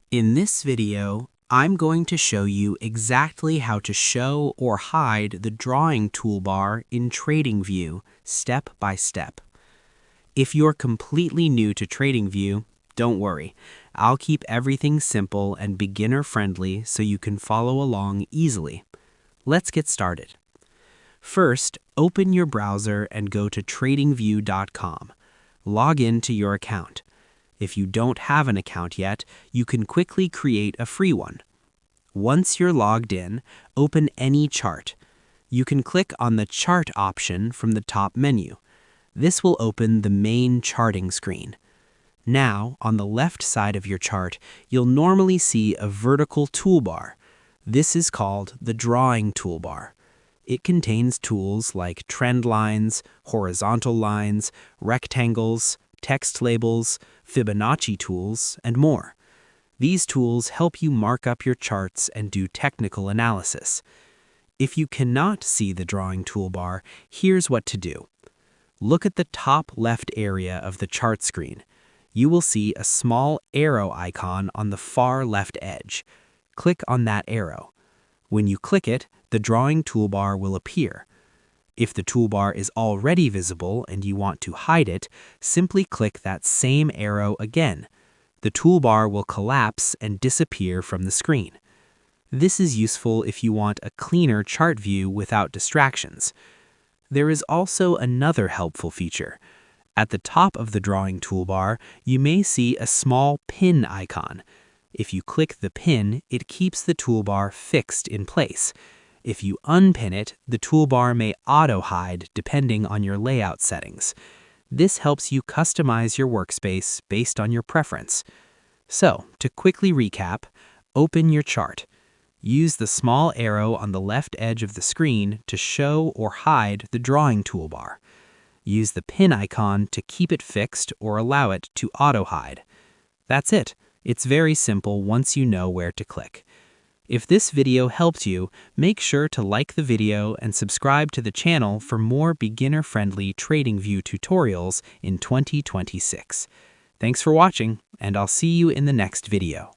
In this video, I'm going to show you exactly how to show or hide the drawing toolbar in TradingView step by step. If you're completely new to TradingView, don't worry. I'll keep everything simple and beginner-friendly so you can follow along easily. Let's get started. First, open your browser and go to TradingView.com. Log in to your account. If you don't have an account yet, you can quickly create a free one. Once you're logged in, open any chart. You can click on the Chart option from the top menu. This will open the main charting screen. Now, on the left side of your chart, you'll normally see a vertical toolbar. This is called the drawing toolbar. It contains tools like trend lines, horizontal lines, rectangles, text labels, Fibonacci tools, and more. These tools help you mark up your charts and do technical analysis. If you cannot see the drawing toolbar, here's what to do. Look at the top left area of the chart screen. You will see a small arrow icon on the far left edge. Click on that arrow. When you click it, the drawing toolbar will appear. If the toolbar is already visible and you want to hide it, simply click that same arrow again. The toolbar will collapse and disappear from the screen. This is useful if you want a cleaner chart view without distractions. There is also another helpful feature. At the top of the drawing toolbar, you may see a small pin icon. If you click the pin, it keeps the toolbar fixed in place. If you unpin it, the toolbar may auto-hide depending on your layout settings. This helps you customize your workspace based on your preference. So, to quickly recap, open your chart. Use the small arrow on the left edge of the screen to show or hide the drawing toolbar. Use the pin icon to keep it fixed or allow it to auto-hide. That's it. It's very simple once you know where to click. If this video helped you, make sure to like the video and subscribe to the channel for more beginner-friendly TradingView tutorials in 2026. Thanks for watching, and I'll see you in the next video.